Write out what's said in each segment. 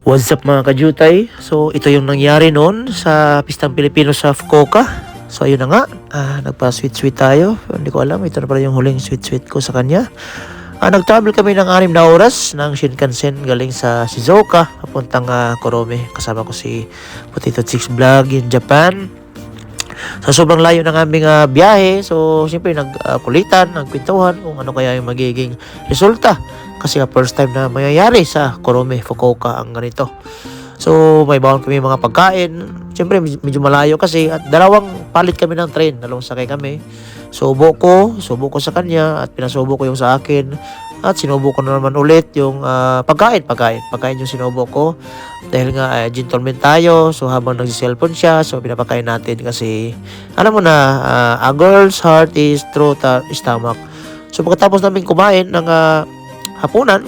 What's up mga kajutay? So ito yung nangyari noon sa Pistang Pilipino sa Fukuoka. So ayun na nga, nagpa-sweet-sweet tayo. Hindi ko alam, ito na pala yung huling sweet-sweet ko sa kanya. Nag-travel kami ng 6 na oras ng Shinkansen galing sa Shizuoka papuntang Kurome. Kasama ko si Potato Chicks Vlog in Japan. Sa sobrang layo ng aming biyahe, so siyempre nagkulitan, nagkwentuhan kung ano kaya yung magiging resulta. Kasi first time na mayayari sa Kurome, Fukuoka ang ganito. So may bawon kami mga pagkain. Siyempre medyo malayo kasi at dalawang palit kami ng train, dalawang sakay kami. Subo ko sa kanya at pinasubo ko yung sa akin. At sinubo ko na naman ulit yung pagkain yung sinubo ko. Dahil nga gentleman tayo, so habang nagsi-cellphone siya, so pinapakain natin kasi alam mo na, a girl's heart is through the stomach. So pagkatapos namin kumain ng hapunan,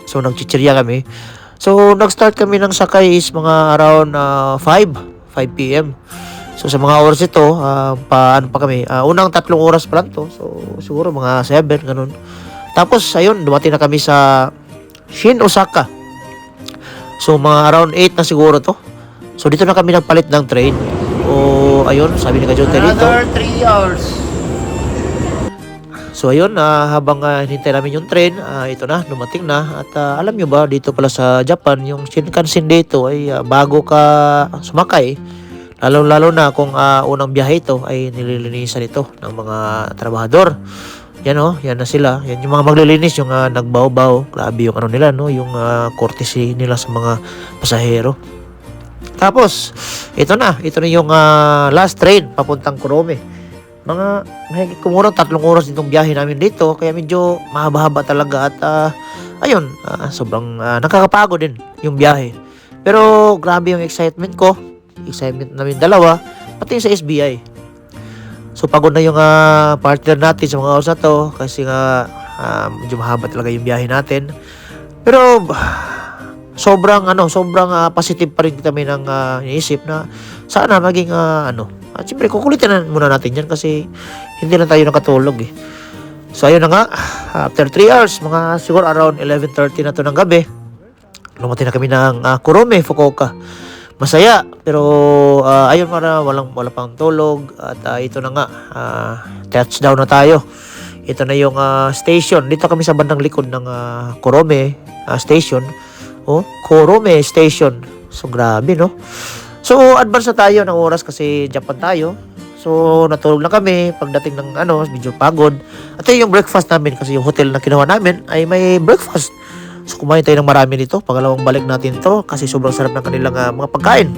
so nagchichirya kami. So nag-start kami ng sakay is mga around 5 p.m. So sa mga oras ito, paano pa kami? Unang 3 oras pa lang to. So siguro mga 7 ganun. Tapos ayun, dumating na kami sa Shin Osaka. So mga around 8 na siguro to. So dito na kami nagpalit ng train. O ayun, sabi ni Kajote dito. Another 3 hours. So ayun, habang hinintay namin yung train, ito na, dumating na. At alam nyo ba, dito pala sa Japan, yung Shinkansen dito ay bago ka sumakay, lalo na kung unang biyahe ito ay nililinisan ito ng mga trabahador. Yan yan na sila. Yan yung mga maglilinis, yung nagbaw-baw. Grabe yung ano nila, no? Yung courtesy nila sa mga pasahero. Tapos, ito na yung last train papuntang Kurome. Kumurang 3 oras itong biyahe namin dito, kaya medyo mahaba-haba talaga at ayun, sobrang nakakapagod din yung biyahe. Pero grabe yung excitement namin dalawa, pati sa SBI. So pagod na yung partner natin sa mga oras na to kasi nga medyo mahaba talaga yung biyahe natin. Pero sobrang positive pa rin kami ng iniisip na sana maging siyempre kukulitin na muna natin yan kasi hindi na tayo nakatulog eh. So ayun na nga, after 3 hours, mga siguro around 11:30 na to ng gabi, lumating na kami ng Kurome, Fukuoka. Masaya, pero ayun, wala pang tulog at ito na nga, touchdown na tayo. Ito na yung station. Dito kami sa bandang likod ng Kurome station. Kurome station. So grabe, no? So advance na tayo ng oras kasi Japan tayo. So natulog na kami pagdating ng medyo pagod. At yung breakfast namin kasi yung hotel na kinuha namin ay may breakfast. So kumain tayo ng marami nito. Pangalawang balik natin to kasi sobrang sarap ng kanilang mga pagkain.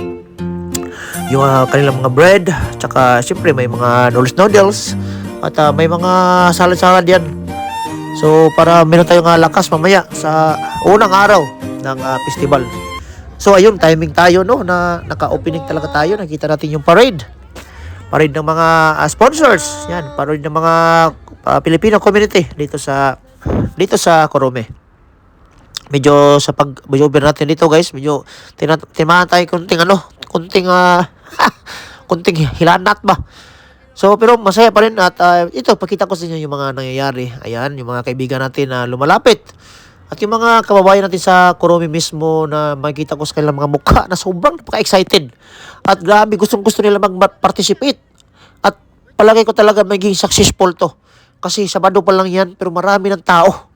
Yung kanilang mga bread, tsaka syempre may mga noodles at may mga salad yan. So para meron tayong lakas mamaya sa unang araw ng festival. So ayun, timing tayo na naka-opening talaga tayo. Nakita natin yung parade ng mga sponsors. Yan, parade ng mga Filipino community dito sa Kurome. Medyo sa pag-over natin dito, guys, medyo timahan tayo kunting hilanat ba. So pero masaya pa rin at ito pakita ko sa inyo yung mga nangyayari. Ayan, yung mga kaibigan natin na lumalapit. At yung mga kababayan natin sa Kurome mismo na makikita ko sa kanilang mga mukha na sobrang napaka-excited. At grabe, gustong-gusto nila mag-participate. At palagay ko talaga magiging successful to. Kasi Sabado pa lang yan, pero marami ng tao.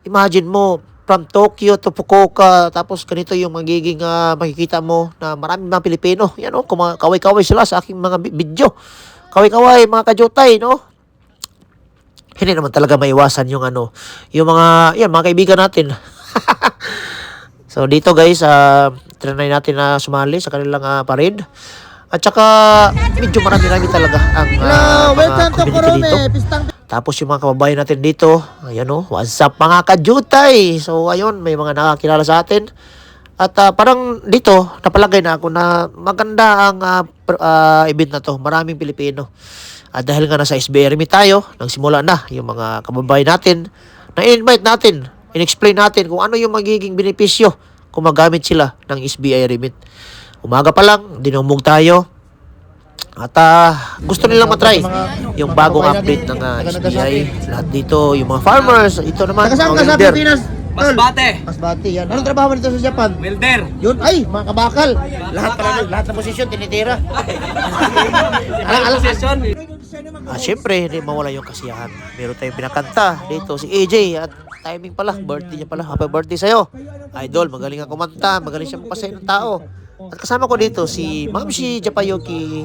Imagine mo, from Tokyo to Fukuoka, tapos ganito yung magiging makikita mo na marami mga Pilipino. Yan kaway-kaway sila sa aking mga video. Kaway-kaway, mga kajutay, no? Hindi naman talaga maiwasan yung mga kaibigan natin. So dito guys, trinay natin na sumali sa kanilang parade. At saka medyo marami talaga ang mga community dito. Tapos yung mga kababayan natin dito, ayan what's up mga kajutay? So ayun, may mga nakakilala sa atin. At parang dito, napalagay na ako na maganda ang event na to. Maraming Pilipino. At dahil nga nasa SBI Remit tayo, nagsimula na yung mga kababayan natin na in-invite natin, in-explain natin kung ano yung magiging benepisyo kung magamit sila ng SBI Remit. Umaga pa lang, dinumog tayo. At gusto nilang matry yung bagong update ng SBI. Lahat dito, yung mga farmers, ito naman, mga leader. Masbate, yan. Anong trabaho mo dito sa Japan? Welder. Yun, ay, mga kabakal. Lahat ng posisyon, tinitira. Session. Siyempre, hindi mawala yung kasiyahan. Meron tayong pinakanta dito, si AJ. At timing pala, birthday niya pala. Happy birthday sa'yo. Idol, magaling ang kumanta, magaling siya magpasaya ng tao. At kasama ko dito si Mamshi Japayuki,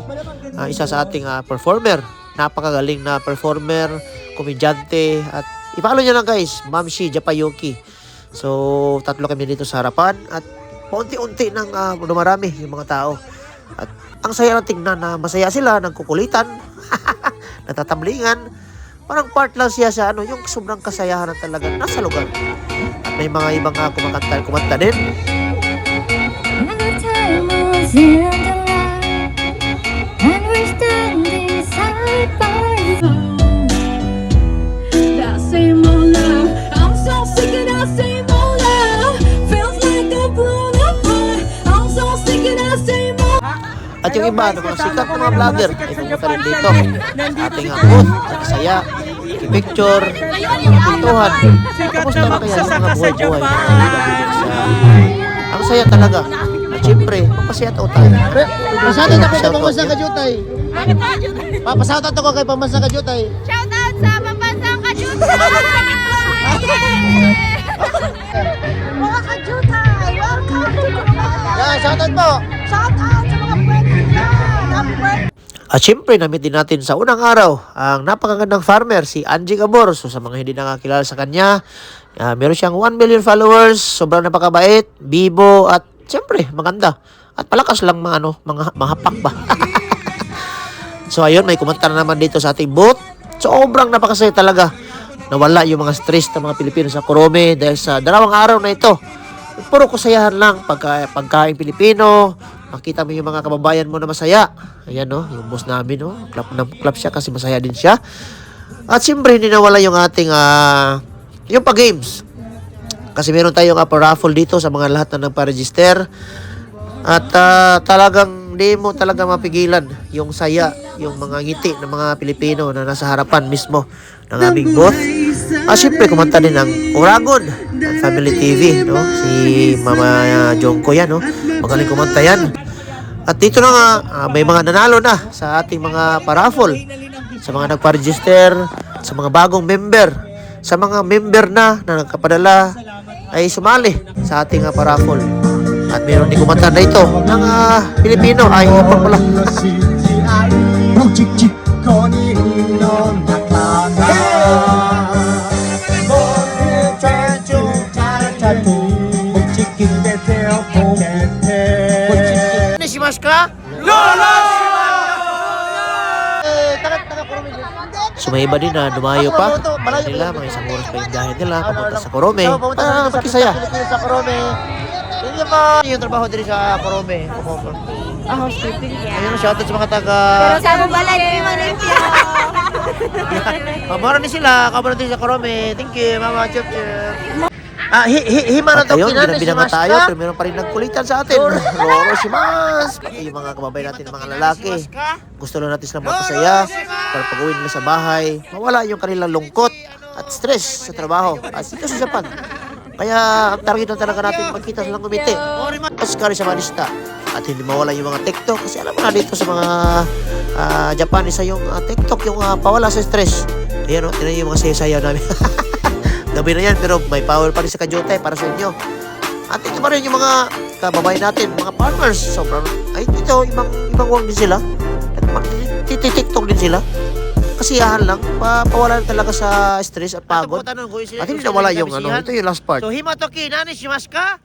isa sa ating performer. Napakagaling na performer, komedyante. At i-follow niya lang guys, Mamshi Japayuki. So, tatlo kami dito sa harapan. At paunti-unti nang dumarami yung mga tao. At ang saya ng tingnan na masaya sila, nagkukulitan, natatablingan. Parang part lang siya sa yung sobrang kasayahan na talaga nasa lugar. At may mga ibang kumanta din. At yung iba, ng mga sikat na mga vlogger, ay pumunta rin dito. Ating booth, nagsaya, picture, pintuhan. Kamusta na kaya yung mga buhay-buhay? Ang saya talaga. At syempre, magpasaya tayo tayo. Pasatan ako kay Pambansang Kajutay. Papasatan ako kay Pambansang Kajutay. Shout out sa Pambansang Kajutay! Mga Kajutay, welcome to Dubai! Yan, shoutout po! Shout out sa mga pwede dyan! At syempre, namit din natin sa unang araw ang napakagandang farmer, si Angie Gabor. So sa mga hindi nakakilala sa kanya, meron siyang 1 million followers, sobrang napakabait, bibo, at syempre, maganda. At palakas lang mga hapak ba. So ayun, may kumanta na naman dito sa ating booth. Sobrang napakasaya talaga. Nawala yung mga stress ng mga Pilipino sa Kurome dahil sa 2 araw na ito. Puro kasayahan lang, pagkain Pilipino, makita mo yung mga kababayan mo na masaya. Ayan yung boss namin clap siya kasi masaya din siya. At siyempre hindi nawala yung ating yung pa-games. Kasi meron tayong raffle dito sa mga lahat na nagpa-register. At talagang hindi mo talaga mapigilan yung saya, yung mga ngiti ng mga Pilipino na nasa harapan mismo ng aming booth. Siyempre kumanta din ng Uragon ng Family TV, si Mama Jongko yan, magaling kumanta yan. At dito na nga, may mga nanalo na sa ating mga paraffle, sa mga nagpa-register, sa mga bagong member, sa mga member na nagkapadala ay sumali sa ating paraffle. At meron din kumanta na ito ng Pilipino ay ipang pala. So may iba din na dumayo pa. Nila, mga isang oras pa yung dahil nila papunta sa Kurome. Magkisaya. Sa Kurome. Yung trabaho din sa Kurome. Housekeeping yan. Ayun, shoutout sa mga taga... Pero sa balay, di man limpyo. Mabara din sila. Kabara din sa Kurome. Thank you, Mama Chup Chup. Hima na itong binabinang na tayo, pero meron pa rin nagkulitan sa atin. Roro Shimas! Yung mga kababayan natin, mga lalaki. Gusto lang natin silang magpasaya para pag-uwi nila sa bahay. Mawala yung kanilang lungkot at stress sa trabaho. At dito sa Japan. Kaya ang target na talaga natin magkita silang umiti. Oscar sa Manista. At hindi mawala yung mga TikTok. Kasi alam mo na dito sa mga Japan, isa yung TikTok, yung pawala sa stress. Ayan tinan yung mga saya-saya namin. Gabi na yan, pero may power pa rin sa Kajutay para sa inyo. At ito pa rin yung mga kababayan natin, mga farmers. Sobrang, ito, ibang wang din sila. At TikTok din sila. Kasiyahan lang, pawala talaga sa stress at pagod. At hindi nawala yung ito yung last part. So, himatoki, nani shimasu ka?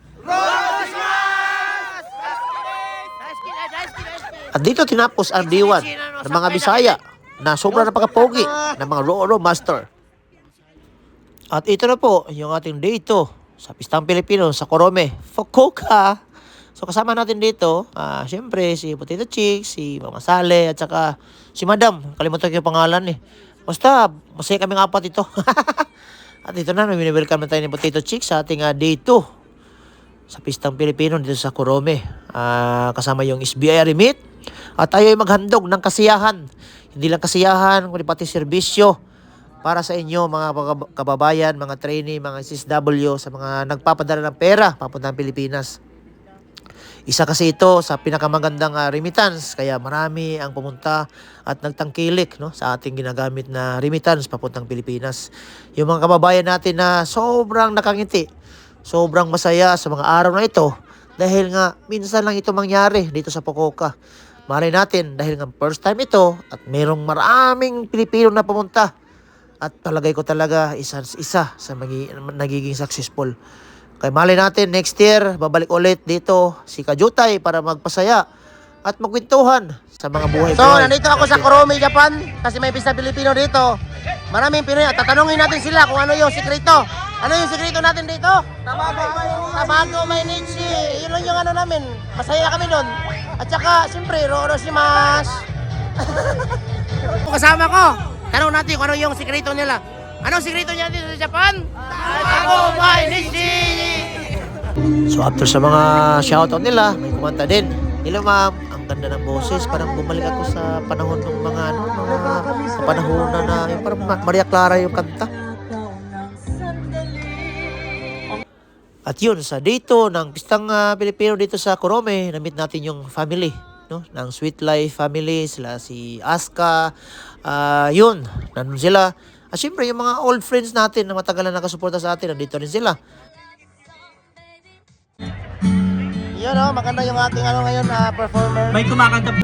At dito tinapos ang diwan ng mga Bisaya na sobrang napakapogi ng mga Roro Master. At ito na po yung ating day 2 sa Pistang Pilipino sa Kurome, Fukuoka. So kasama natin dito, syempre si Potato Chick, si Mama Sale, at saka si Madam. Kalimutan ko yung pangalan Basta, masaya kaming 4 ito. At ito na, welcome na tayo ni Potato Chick sa ating day 2 sa Pistang Pilipino dito sa Kurome. Kasama yung SBI Remit. At tayo ay maghandog ng kasiyahan. Hindi lang kasiyahan, kundi pati serbisyo. para sa inyo mga kababayan, mga trainee, mga SSW, sa mga nagpapadala ng pera papuntang Pilipinas. Isa kasi ito sa pinakamagandang remittance, kaya marami ang pumunta at nagtangkilik, no, sa ating ginagamit na remittance papuntang Pilipinas. Yung mga kababayan natin na sobrang nakangiti, sobrang masaya sa mga araw na ito dahil nga minsan lang ito mangyari dito sa Pococa. Malay natin dahil nga first time ito at merong maraming Pilipino na pumunta at palagay ko talaga isa sa nagiging successful. Kaya malay natin, next year, babalik ulit dito si Kajutay para magpasaya at magkwentuhan sa mga buhay. So, nandito ako sa Kuromi, Japan kasi may pista Pilipino dito. Maraming Pinoy at tatanungin natin sila kung ano yung sikreto. Ano yung sikreto natin dito? Tabago Mainichi. Yun lang yung ano namin. Masaya kami doon. At saka, siyempre, Roroshimasu. Kasama ko. Tanong natin kung ano yung sikreto nila. Anong sikreto niya dito sa Japan? Tabago Mainichi. So after sa mga shoutout nila, may kumanta din. Hello ma'am, ang ganda ng boses. Parang bumalik ako sa panahon ng mga sa panahon na yung parang Maria Clara yung kanta. At yun, sa dito ng pistang Pilipino dito sa Kuromi, na-meet natin yung family, no, ng Sweet Life family, sila si Aska, yun, nandun sila. At syempre, yung mga old friends natin na matagal na nakasuporta sa atin, nandito rin sila. Yun o, maganda yung ating ano ngayon, performer. May kumakanta po.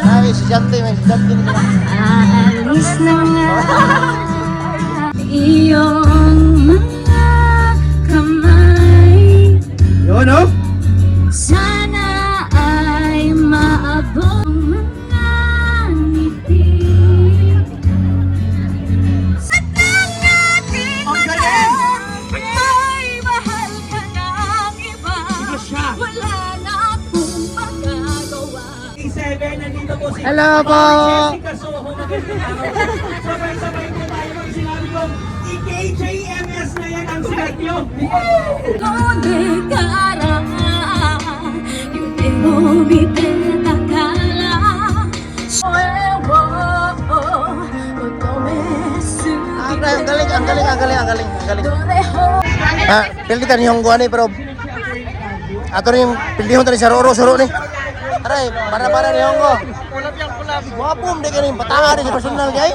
Ay, si Jante, may si Jante na sila. Aalis na nga iyong mga kamay. Yun, oh. Sana ay maabot mga ngiti. Sa tangating mata ay mahal ka ng iba. Wala na akong magagawa. Nandito po si Hello po! Jessica Soho. Magandang araw. Sabay-sabay po tayo ng sinabi ko, i-KJMS na yan ang sikat nyo. Donde karanga Yudemo mite takara Suewo Otome Ang galing, ang galing, ang galing, ang galing, ang galing. Doreho Pildikan yung guwan pero ato rin yung pildihon tali sa Roro-Suro ni. Aray, para ni Honggo. Kulap yan, kulap. Wapom, di ka rin, patanga rin sa personal kay.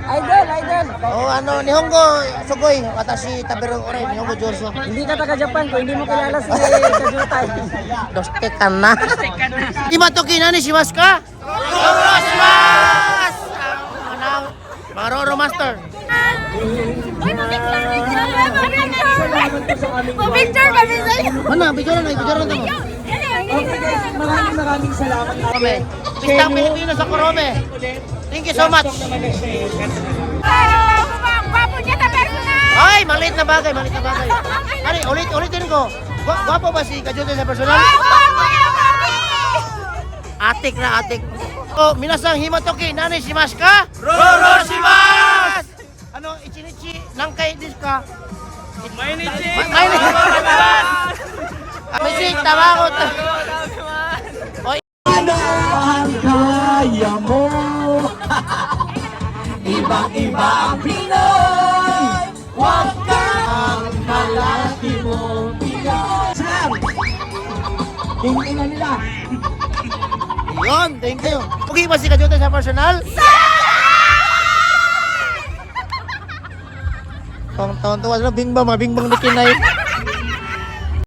Idol, idol. Oh, ano, ni Honggo, Sugoy, watashi taberong oray, ni Honggo Joso. Hindi ka taga-Japan kung hindi mo kilala si Kajutay. Dostekan na. Di ba to kinani si Maska? Rorosmas! Mga Roro Master. Uy, picture kami sa'yo. Mana, bigyan na tamo. Maraming salamat. Kurome. Pistang Pilipino sa Kurome. Thank you so much. Gwapo niya sa personal. Ay, maliit na bagay, maliit na bagay. Ari, ulitin ko. Gwapo ba si Kajutay sa personal? Atik na atik. Oh, minasang himatoki, nanay si Maska? Roroshimasu! Ano, ichinichi, nangkay dis ka? Mainichi! Mainichi! Mainichi, tawa ko. Oy. Ano ang kaya mo? Ibang-iba ang Pinoy. Huwag kang malaki mo bigay. Sam! Tingin na nila. Yun, thank you. Okay ba si Kajutay sa personal? Tawang-tawa sila, bingbang, mabingbang di kinay.